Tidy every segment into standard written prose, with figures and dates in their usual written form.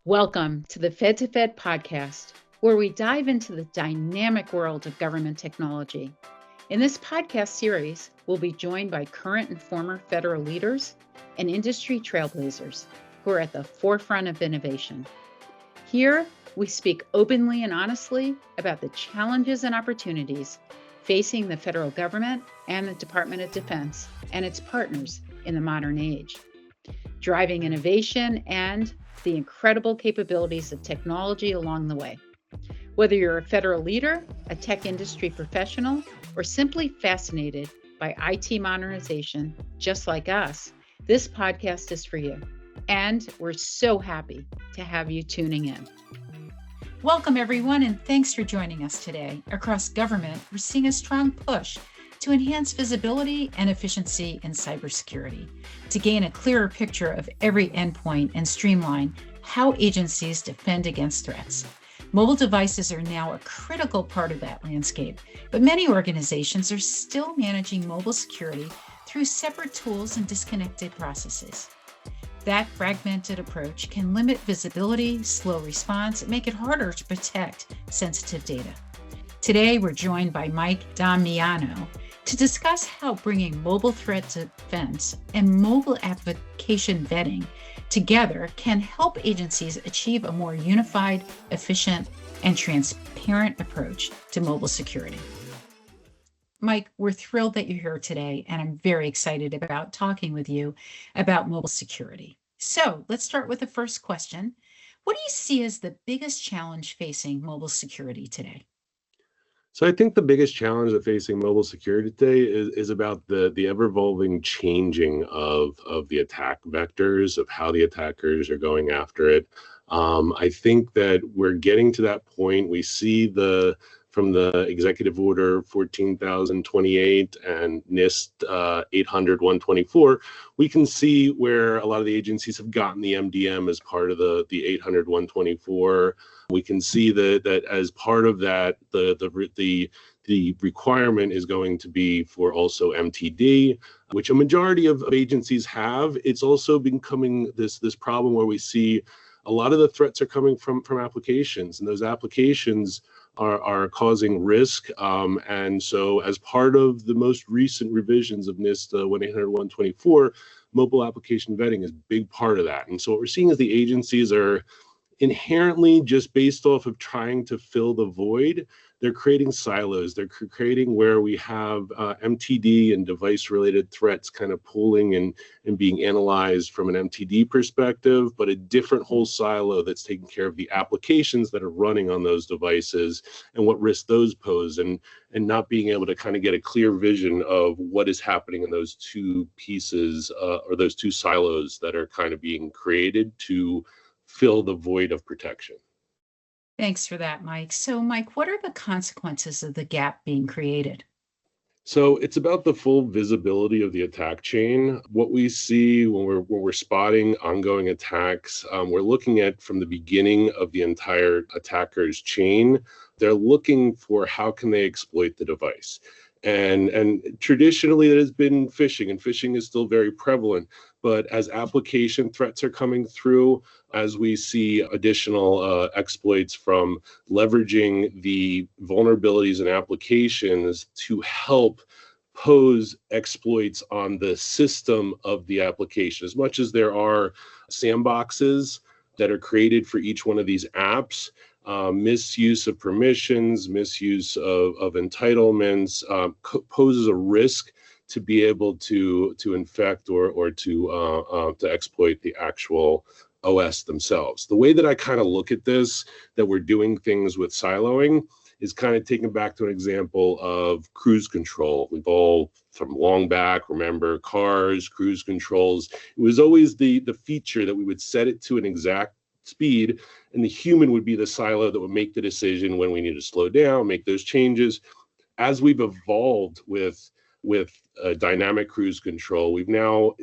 Welcome to the Fed to Fed podcast, where we dive into the dynamic world of government technology. In this podcast series, we'll be joined by current and former federal leaders and industry trailblazers who are at the forefront of innovation. Here, we speak openly and honestly about the challenges and opportunities facing the federal government and the Department of Defense and its partners in the modern age, driving innovation and the incredible capabilities of technology along the way. Whether you're a federal leader, a tech industry professional, or simply fascinated by IT modernization, just like us, this podcast is for you. And we're so happy to have you tuning in. Welcome, everyone, and thanks for joining us today. Across government, we're seeing a strong push to enhance visibility and efficiency in cybersecurity, to gain a clearer picture of every endpoint and streamline how agencies defend against threats. Mobile devices are now a critical part of that landscape, but many organizations are still managing mobile security through separate tools and disconnected processes. That fragmented approach can limit visibility, slow response, and make it harder to protect sensitive data. Today, we're joined by Mike Damiano to discuss how bringing mobile threat defense and mobile application vetting together can help agencies achieve a more unified, efficient, and transparent approach to mobile security. Mike, we're thrilled that you're here today, and I'm very excited about talking with you about mobile security. So let's start with the first question. What do you see as the biggest challenge facing mobile security today? So I think the biggest challenge that facing mobile security today is about the ever-evolving changing of the attack vectors, of how the attackers are going after it. I think that we're getting to that point. We see from the Executive Order 14,028 and NIST 800-124, we can see where a lot of the agencies have gotten the MDM as part of the 800-124. We can see that as part of that, the requirement is going to be for also MTD, which a majority of agencies have. It's also becoming this problem where we see a lot of the threats are coming from applications, and those applications are causing risk. And so as part of the most recent revisions of NIST 1-800-124, mobile application vetting is a big part of that. And so what we're seeing is the agencies are inherently, just based off of trying to fill the void, they're creating silos. They're creating where we have MTD and device-related threats kind of pooling and being analyzed from an MTD perspective, but a different whole silo that's taking care of the applications that are running on those devices and what risk those pose, and not being able to kind of get a clear vision of what is happening in those two pieces or those two silos that are kind of being created to fill the void of protection. Thanks for that, Mike. So, Mike, what are the consequences of the gap being created? So it's about the full visibility of the attack chain. What we see when we're spotting ongoing attacks, we're looking at from the beginning of the entire attacker's chain. They're looking for how can they exploit the device. And traditionally it has been phishing, and phishing is still very prevalent. But as application threats are coming through, as we see additional exploits from leveraging the vulnerabilities in applications to help pose exploits on the system of the application, as much as there are sandboxes that are created for each one of these apps, misuse of permissions, misuse of entitlements poses a risk to be able to infect or to exploit the actual OS themselves. The way that I kind of look at this, that we're doing things with siloing, is kind of taken back to an example of cruise control. We've all, from long back, remember cars, cruise controls. It was always the feature that we would set it to an exact speed, and the human would be the silo that would make the decision when we need to slow down, make those changes. As we've evolved with dynamic cruise control, we've now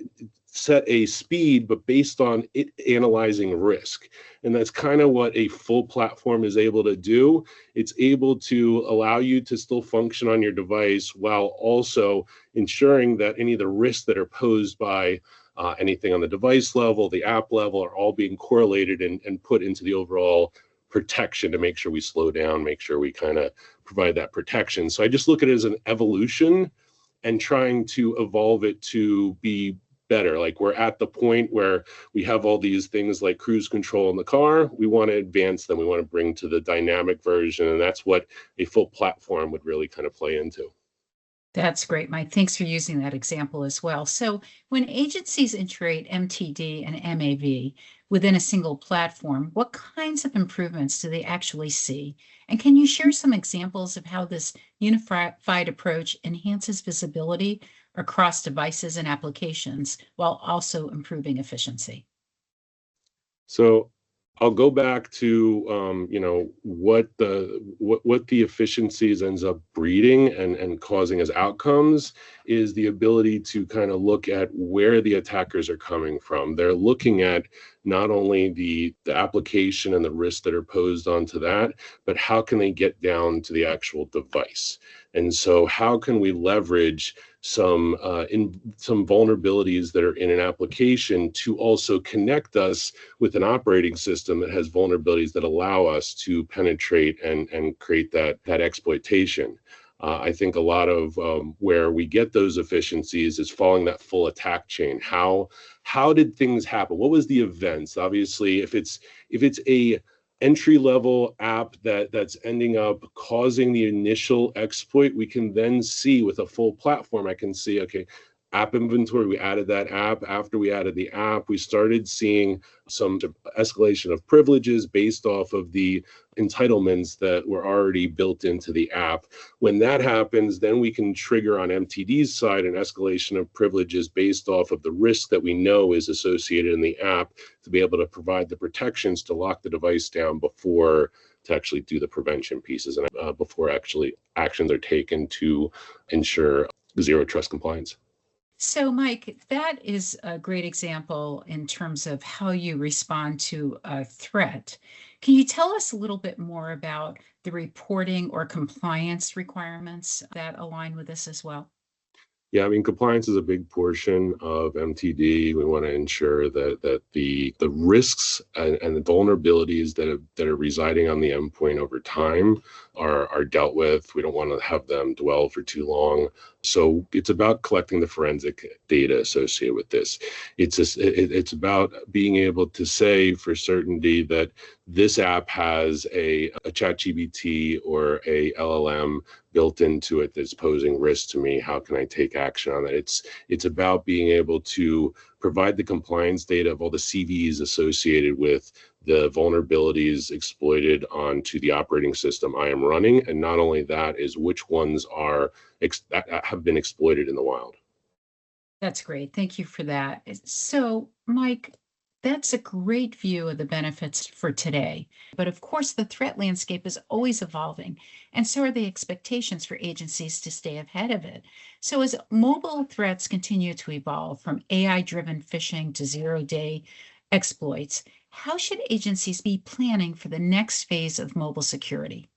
set a speed, but based on it analyzing risk. And that's kind of what a full platform is able to do. It's able to allow you to still function on your device while also ensuring that any of the risks that are posed by anything on the device level, the app level, are all being correlated and put into the overall protection to make sure we slow down, make sure we kind of provide that protection. So I just look at it as an evolution and trying to evolve it to be better. Like, we're at the point where we have all these things like cruise control in the car. We want to advance them. We want to bring to the dynamic version. And that's what a full platform would really kind of play into. That's great, Mike. Thanks for using that example as well. So when agencies integrate MTD and MAV within a single platform, what kinds of improvements do they actually see? And can you share some examples of how this unified approach enhances visibility across devices and applications while also improving efficiency? So I'll go back to what the efficiencies ends up breeding and causing as outcomes is the ability to kind of look at where the attackers are coming from. They're looking at not only the application and the risks that are posed onto that, but how can they get down to the actual device? And so how can we leverage some vulnerabilities that are in an application to also connect us with an operating system that has vulnerabilities that allow us to penetrate and create that exploitation. I think a lot of where we get those efficiencies is following that full attack chain. How did things happen? What was the events? Obviously, if it's a entry level app that's ending up causing the initial exploit, we can then see with a full platform, I can see, okay, app inventory, we added that app. After we added the app, we started seeing some escalation of privileges based off of the entitlements that were already built into the app. When that happens, then we can trigger on MTD's side an escalation of privileges based off of the risk that we know is associated in the app to be able to provide the protections to lock the device down before to actually do the prevention pieces and before actually actions are taken to ensure zero trust compliance. So, Mike, that is a great example in terms of how you respond to a threat. Can you tell us a little bit more about the reporting or compliance requirements that align with this as well? Yeah, I mean, compliance is a big portion of MTD. We want to ensure that the risks and the vulnerabilities that are residing on the endpoint over time are dealt with. We don't want to have them dwell for too long. So it's about collecting the forensic data associated with this. It's about being able to say for certainty that this app has a ChatGPT or a LLM built into it that's posing risk to me. How can I take action on that? It's about being able to provide the compliance data of all the CVs associated with the vulnerabilities exploited onto the operating system I am running. And not only that, is which ones that have been exploited in the wild. That's great. Thank you for that. So, Mike, that's a great view of the benefits for today. But of course, the threat landscape is always evolving, and so are the expectations for agencies to stay ahead of it. So, as mobile threats continue to evolve from AI-driven phishing to zero-day exploits, how should agencies be planning for the next phase of mobile security?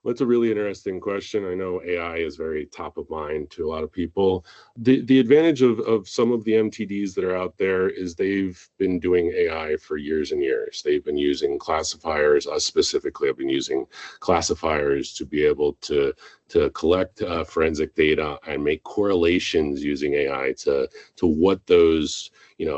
Well, that's a really interesting question. I know AI is very top of mind to a lot of people. The advantage of some of the MTDs that are out there is they've been doing AI for years and years. They've been using classifiers. Us specifically have been using classifiers to be able to collect forensic data and make correlations using AI to what those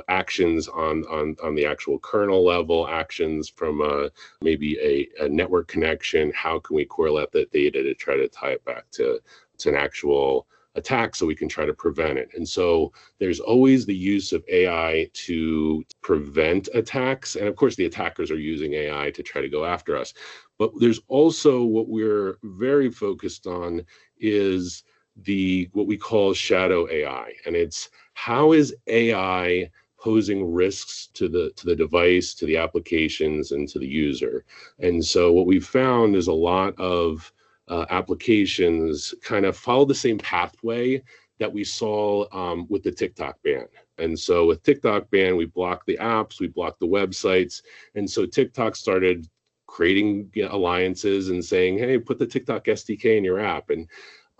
actions on the actual kernel level, actions from maybe a network connection. How can we correlate that data to try to tie it back to an actual attack so we can try to prevent it? And so there's always the use of AI to prevent attacks. And of course, the attackers are using AI to try to go after us. But there's also what we're very focused on is what we call shadow AI. And it's how is AI posing risks to the device, to the applications, and to the user. And so what we've found is a lot of applications kind of follow the same pathway that we saw with the TikTok ban. And so with TikTok ban, we blocked the apps, we blocked the websites. And so TikTok started creating alliances and saying, hey, put the TikTok SDK in your app. And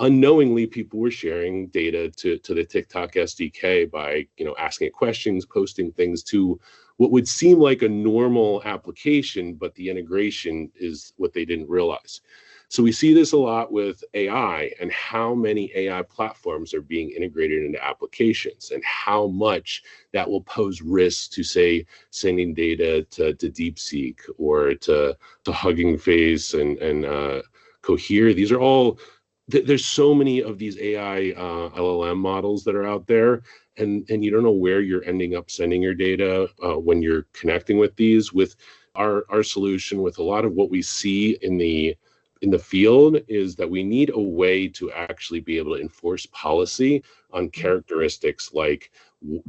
unknowingly, people were sharing data to the TikTok SDK by, asking it questions, posting things to what would seem like a normal application, but the integration is what they didn't realize. So we see this a lot with AI and how many AI platforms are being integrated into applications and how much that will pose risks to, say, sending data to DeepSeek or to Hugging Face and Cohere. These are all there's so many of these AI LLM models that are out there, and you don't know where you're ending up sending your data when you're connecting with these. With our solution, with a lot of what we see in the field, is that we need a way to actually be able to enforce policy on characteristics like,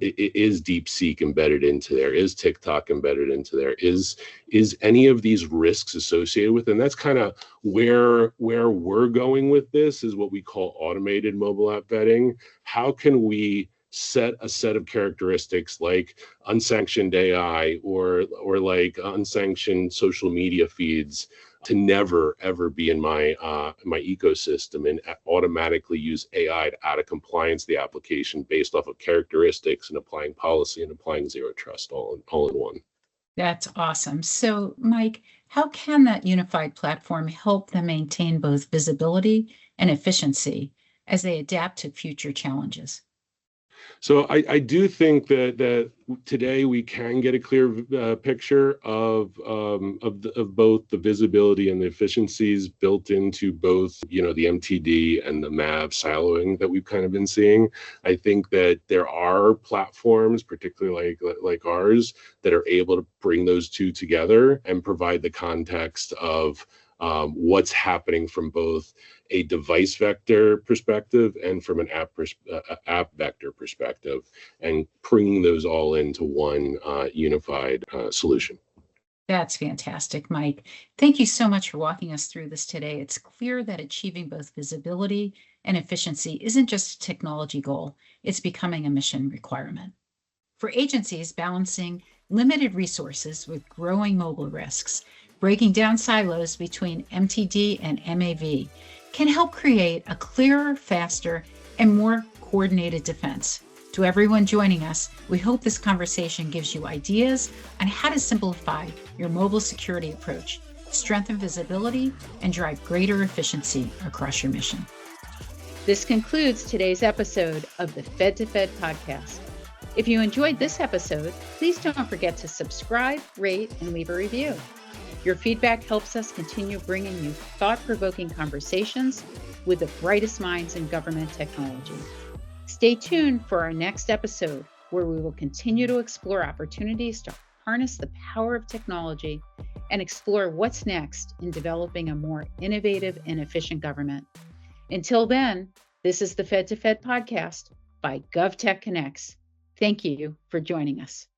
is DeepSeek embedded into there? Is TikTok embedded into there? Is any of these risks associated with it? And that's kind of where we're going with this, is what we call automated mobile app vetting. How can we set a set of characteristics like unsanctioned AI or like unsanctioned social media feeds to never ever be in my ecosystem, and automatically use AI to out of compliance the application based off of characteristics and applying policy and applying zero trust all in one. That's awesome. So, Mike, how can that unified platform help them maintain both visibility and efficiency as they adapt to future challenges? So I do think that today we can get a clear picture of both the visibility and the efficiencies built into both, the MTD and the MAV siloing that we've kind of been seeing. I think that there are platforms, particularly like ours, that are able to bring those two together and provide the context of what's happening from both a device vector perspective and from an app vector perspective, and bringing those all into one unified solution. That's fantastic, Mike. Thank you so much for walking us through this today. It's clear that achieving both visibility and efficiency isn't just a technology goal, it's becoming a mission requirement. For agencies balancing limited resources with growing mobile risks, breaking down silos between MTD and MAV can help create a clearer, faster, and more coordinated defense. To everyone joining us, we hope this conversation gives you ideas on how to simplify your mobile security approach, strengthen visibility, and drive greater efficiency across your mission. This concludes today's episode of the Fed to Fed podcast. If you enjoyed this episode, please don't forget to subscribe, rate, and leave a review. Your feedback helps us continue bringing you thought-provoking conversations with the brightest minds in government technology. Stay tuned for our next episode, where we will continue to explore opportunities to harness the power of technology and explore what's next in developing a more innovative and efficient government. Until then, this is the Fed to Fed podcast by GovTech Connects. Thank you for joining us.